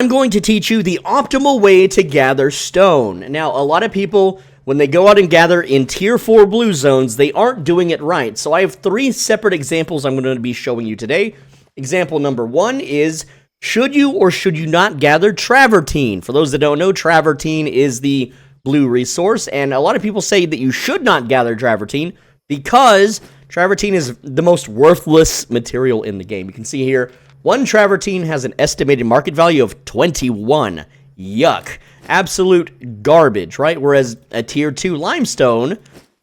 I'm going to teach you the optimal way to gather stone. Now, a lot of people, when they go out and gather in Tier 4 blue zones, they aren't doing it right. So I have 3 separate examples I'm going to be showing you today. Example number 1 is, should you or should you not gather travertine? For those that don't know, travertine is the blue resource, and a lot of people say that you should not gather travertine because travertine is the most worthless material in the game. You can see here, 1 travertine has an estimated market value of 21. Yuck. Absolute garbage, right? Whereas a tier 2 limestone,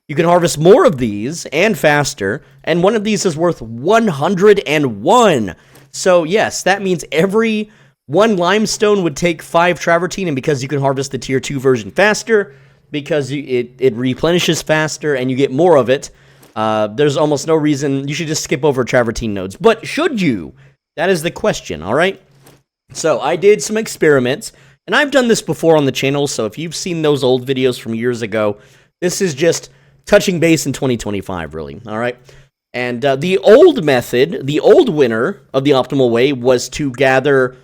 you can harvest more of these and faster, and one of these is worth 101. So yes, that means every 1 limestone would take 5 travertine, and because you can harvest the tier 2 version faster, because it replenishes faster and you get more of it, there's almost no reason. You should just skip over travertine nodes. But should you? That is the question, all right? So I did some experiments, and I've done this before on the channel, so if you've seen those old videos from years ago, this is just touching base in 2025, really, all right? And the old method, the old winner of the optimal way was to gather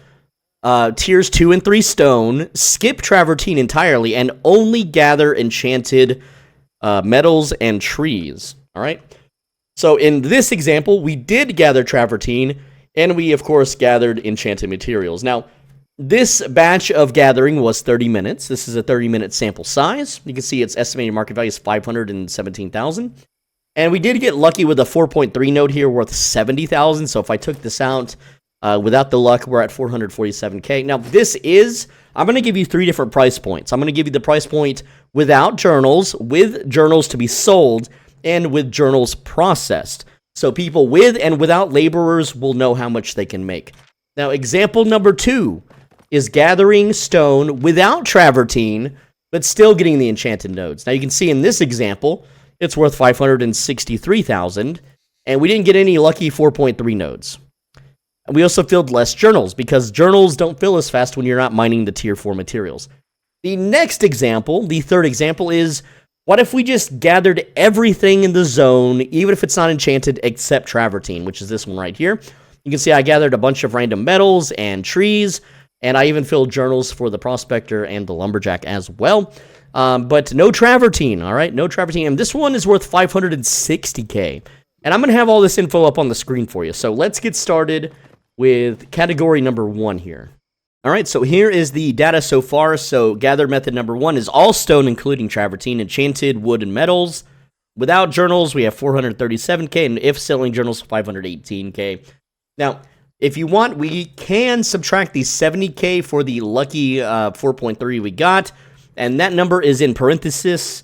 tiers 2 and 3 stone, skip travertine entirely, and only gather enchanted metals and trees, all right? So in this example, we did gather travertine, and we, of course, gathered enchanted materials. Now, this batch of gathering was 30 minutes. This is a 30-minute sample size. You can see its estimated market value is 517,000. And we did get lucky with a 4.3 node here worth 70,000. So if I took this out without the luck, we're at 447K. Now, this is, I'm going to give you 3 different price points. I'm going to give you the price point without journals, with journals to be sold, and with journals processed. So people with and without laborers will know how much they can make. Now, example number 2 is gathering stone without travertine, but still getting the enchanted nodes. Now, you can see in this example, it's worth 563,000, and we didn't get any lucky 4.3 nodes. And we also filled less journals, because journals don't fill as fast when you're not mining the tier 4 materials. The next example, the third example, is what if we just gathered everything in the zone, even if it's not enchanted, except travertine, which is this one right here. You can see I gathered a bunch of random metals and trees, and I even filled journals for the prospector and the lumberjack as well. But no travertine, all right? No travertine. And this one is worth 560K. And I'm going to have all this info up on the screen for you. So let's get started with category number 1 here. All right, so here is the data so far. So gather method number 1 is all stone, including travertine, enchanted, wood, and metals. Without journals, we have 437K, and if selling journals, 518K. Now, if you want, we can subtract the 70K for the lucky 4.3 we got, and that number is in parentheses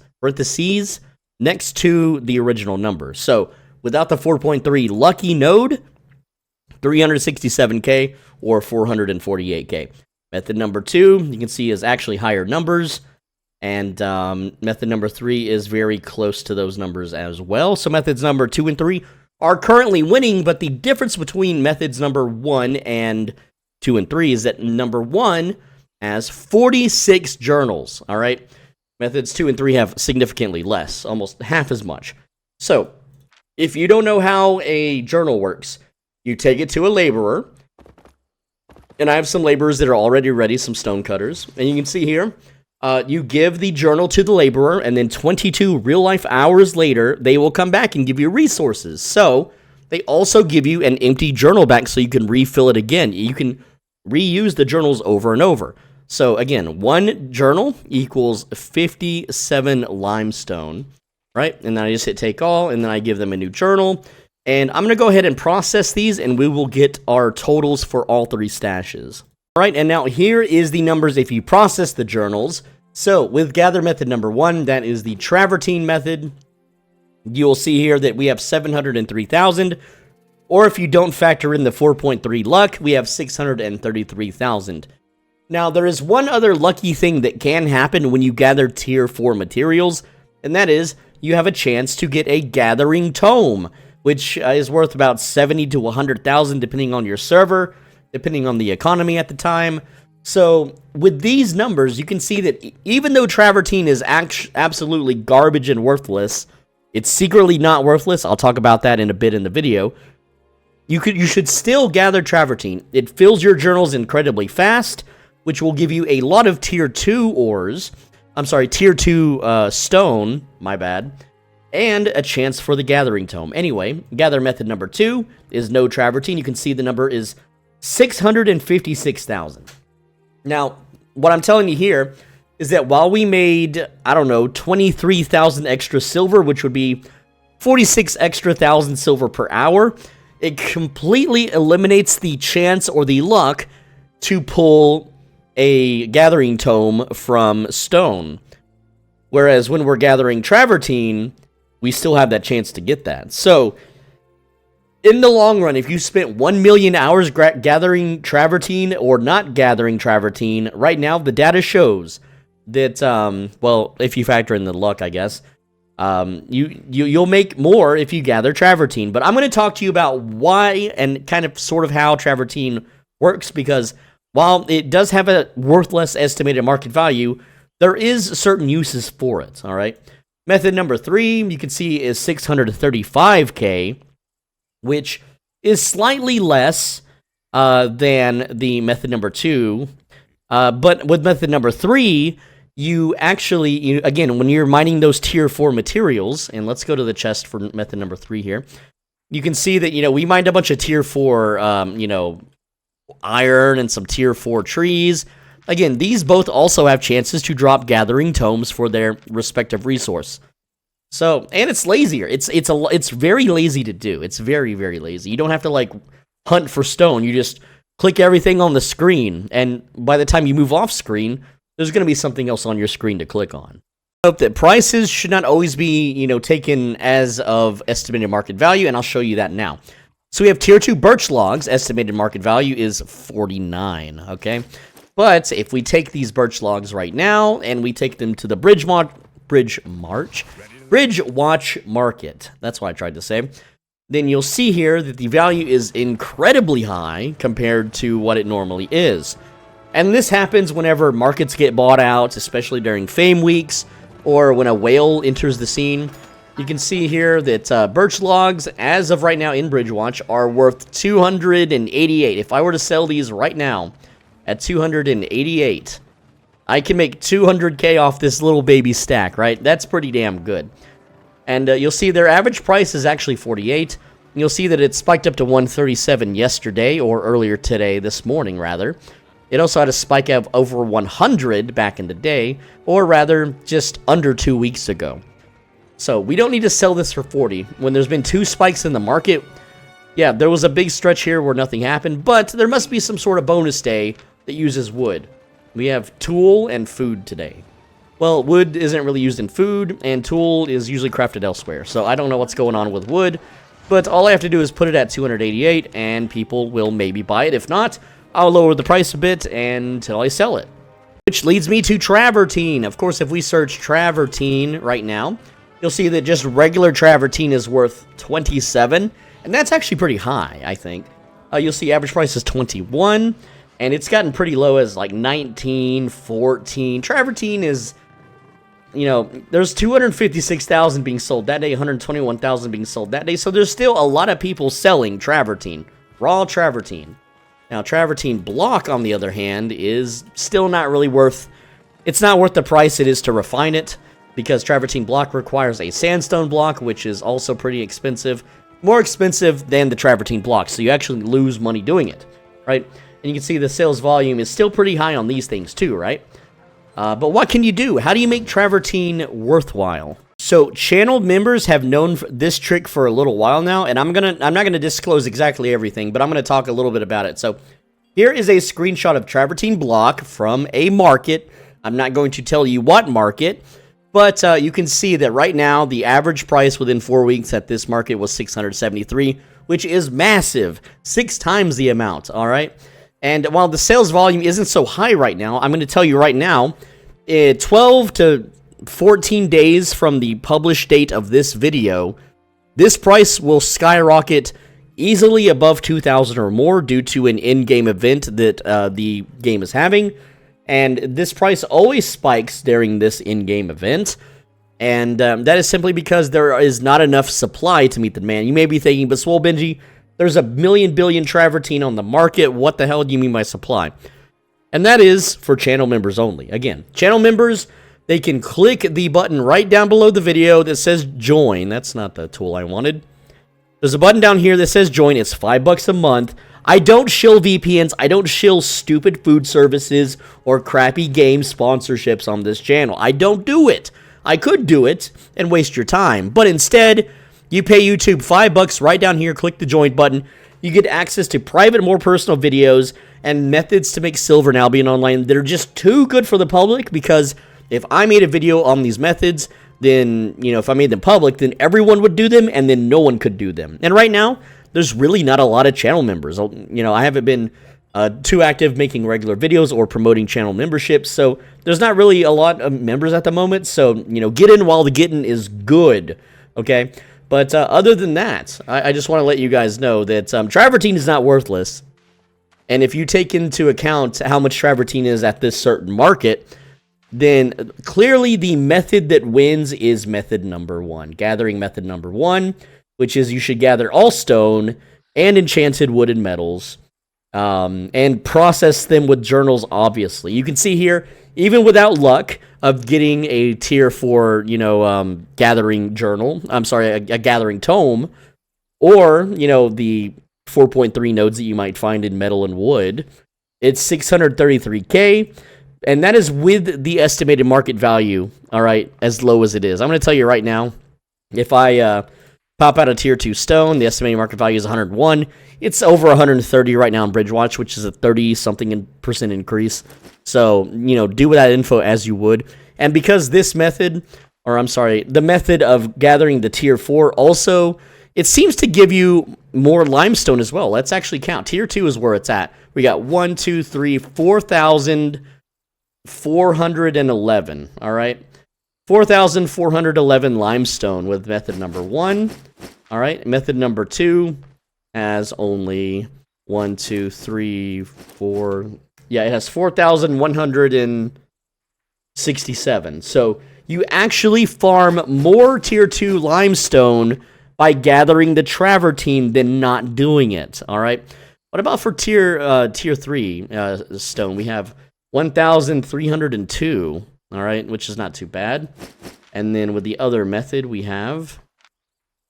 next to the original number. So without the 4.3 lucky node, 367K or 448K. Method number 2, you can see, is actually higher numbers, and method number 3 is very close to those numbers as well. So methods number 2 and 3 are currently winning, but the difference between methods number 1 and 2 and 3 is that number 1 has 46 journals, all right? Methods 2 and 3 have significantly less, almost half as much. So, if you don't know how a journal works, you take it to a laborer, and I have some laborers that are already ready, some stone cutters, and you can see here, you give the journal to the laborer, and then 22 real-life hours later, they will come back and give you resources. So, they also give you an empty journal back so you can refill it again. You can reuse the journals over and over. So, again, 1 journal equals 57 limestone, right? And then I just hit take all, and then I give them a new journal. And I'm going to go ahead and process these, and we will get our totals for all 3 stashes. All right, and now here is the numbers if you process the journals. So with gather method number 1, that is the travertine method. You'll see here that we have 703,000. Or if you don't factor in the 4.3 luck, we have 633,000. Now, there is one other lucky thing that can happen when you gather tier 4 materials, and that is you have a chance to get a gathering tome, which is worth about 70 to 100,000 depending on your server, depending on the economy at the time. So with these numbers, you can see that even though travertine is absolutely garbage and worthless, it's secretly not worthless. I'll talk about that in a bit in the video. You should still gather travertine. It fills your journals incredibly fast. which will give you a lot of tier 2 ores. I'm sorry, tier 2 stone, my bad, and a chance for the gathering tome. Anyway, gather method number 2 is no travertine. You can see the number is 656,000. Now, what I'm telling you here is that while we made, I don't know, 23,000 extra silver, which would be 46 extra thousand silver per hour, it completely eliminates the chance or the luck to pull a gathering tome from stone. Whereas when we're gathering travertine, we still have that chance to get that. So, in the long run, if you spent 1 million hours gathering travertine or not gathering travertine, right now the data shows that, well, if you factor in the luck, I guess, you'll make more if you gather travertine. But I'm going to talk to you about why and kind of sort of how travertine works, because while it does have a worthless estimated market value, there is certain uses for it, all right? Method number 3, you can see, is 635k, which is slightly less than the method number 2. But with method number 3, you actually, again, when you're mining those tier 4 materials, and let's go to the chest for method number 3 here, you can see that, we mined a bunch of tier 4, iron and some tier 4 trees. Again, these both also have chances to drop gathering tomes for their respective resource. So, and it's lazier. It's very lazy to do. It's very, very lazy. You don't have to hunt for stone. You just click everything on the screen, and by the time you move off screen, there's going to be something else on your screen to click on. Note that prices should not always be, taken as of estimated market value, and I'll show you that now. So we have tier 2 birch logs. Estimated market value is 49, okay? But if we take these birch logs right now and we take them to the Bridge Watch Market, that's what I tried to say, then you'll see here that the value is incredibly high compared to what it normally is. And this happens whenever markets get bought out, especially during fame weeks, or when a whale enters the scene. You can see here that birch logs, as of right now in Bridgewatch, are worth 288. If I were to sell these right now at 288, I can make 200k off this little baby stack, right? That's pretty damn good. And you'll see their average price is actually 48. You'll see that it spiked up to 137 yesterday, or earlier today, this morning, rather. It also had a spike of over 100 back in the day, or rather, just under 2 weeks ago. So, we don't need to sell this for 40. When there's been 2 spikes in the market, yeah, there was a big stretch here where nothing happened, but there must be some sort of bonus day that uses wood. We have tool and food today. Well, wood isn't really used in food, and tool is usually crafted elsewhere, so I don't know what's going on with wood, but all I have to do is put it at 288, and people will maybe buy it. If not, I'll lower the price a bit until I sell it. Which leads me to travertine. Of course, if we search travertine right now, you'll see that just regular travertine is worth 27, and that's actually pretty high, I think. You'll see average price is 21, and it's gotten pretty low as 19, 14. Travertine is, there's 256,000 being sold that day, 121,000 being sold that day, so there's still a lot of people selling travertine, raw travertine. Now, travertine block, on the other hand, is still not really worth, it's not worth the price it is to refine it, because travertine block requires a sandstone block, which is also pretty expensive, more expensive than the travertine block, so you actually lose money doing it, right? And you can see the sales volume is still pretty high on these things too, right? But what can you do? How do you make travertine worthwhile? So channel members have known this trick for a little while now, and I'm not gonna disclose exactly everything, but I'm gonna talk a little bit about it. So here is a screenshot of travertine block from a market. I'm not going to tell you what market, but you can see that right now the average price within 4 weeks at this market was 673, which is massive, 6 times the amount. All right. And while the sales volume isn't so high right now, I'm going to tell you right now, 12 to 14 days from the published date of this video, this price will skyrocket easily above 2,000 or more due to an in-game event that the game is having. And this price always spikes during this in-game event. And that is simply because there is not enough supply to meet the demand. You may be thinking, but Swole Benji, there's a billion travertine on the market. What the hell do you mean by supply? And that is for channel members only. Again, channel members, they can click the button right down below the video that says join. That's not the tool I wanted. There's a button down here that says join. It's $5 a month. I don't shill VPNs. I don't shill stupid food services or crappy game sponsorships on this channel. I don't do it. I could do it and waste your time. But instead, you pay YouTube $5 right down here. Click the join button. You get access to private, more personal videos and methods to make silver in Albion Online that are just too good for the public, because if I made a video on these methods, then, if I made them public, then everyone would do them, and then no one could do them. And right now, there's really not a lot of channel members. I haven't been too active making regular videos or promoting channel memberships, so there's not really a lot of members at the moment. So, get in while the getting is good, okay? But other than that, I just want to let you guys know that travertine is not worthless. And if you take into account how much travertine is at this certain market, then clearly the method that wins is method number 1, gathering method number 1, which is you should gather all stone and enchanted wood and metals, and process them with journals, obviously. You can see here, even without luck of getting a tier 4, gathering journal, a gathering tome, or, the 4.3 nodes that you might find in metal and wood, it's 633k, and that is with the estimated market value, all right, as low as it is. I'm going to tell you right now, if I pop out a tier 2 stone, the estimated market value is 101. It's over 130 right now on Bridgewatch, which is a 30-something% increase. So, do with that info as you would. And because this method, the method of gathering the tier 4 also, it seems to give you more limestone as well. Let's actually count. Tier 2 is where it's at. We got 4,411, all right? 4,411 limestone with method number 1. All right, method number 2 has only 1, 2, 3, 4. Yeah, it has 4,167. So you actually farm more tier 2 limestone by gathering the travertine than not doing it. All right. What about for tier 3 stone? We have 1,302. All right, which is not too bad. And then with the other method, we have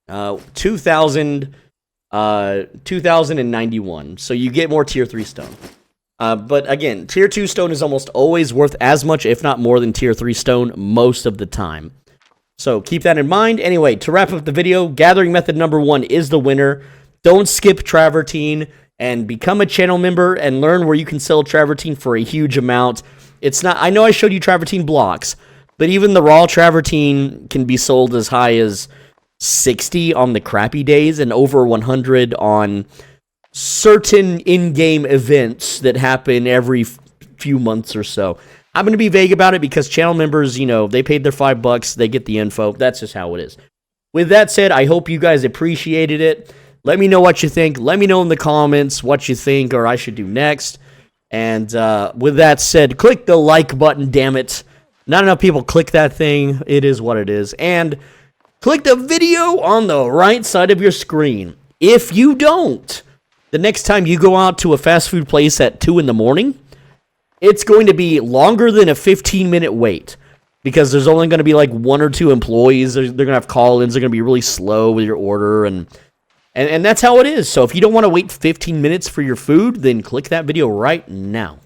2,091. So you get more tier 3 stone. But again, tier 2 stone is almost always worth as much, if not more, than tier 3 stone most of the time. So keep that in mind. Anyway, to wrap up the video, gathering method number 1 is the winner. Don't skip travertine and become a channel member and learn where you can sell travertine for a huge amount. It's not, I know I showed you travertine blocks, but even the raw travertine can be sold as high as 60 on the crappy days and over 100 on certain in-game events that happen every few months or so. I'm going to be vague about it because channel members, they paid their $5, they get the info. That's just how it is. With that said, I hope you guys appreciated it. Let me know what you think. Let me know in the comments what you think or I should do next. And with that said, click the like button, damn it. Not enough people click that thing. It is what it is. And click the video on the right side of your screen. If you don't, the next time you go out to a fast food place at 2 in the morning, it's going to be longer than a 15-minute wait because there's only going to be like 1 or 2 employees. They're going to have call-ins. They're going to be really slow with your order, and that's how it is. So if you don't want to wait 15 minutes for your food, then click that video right now.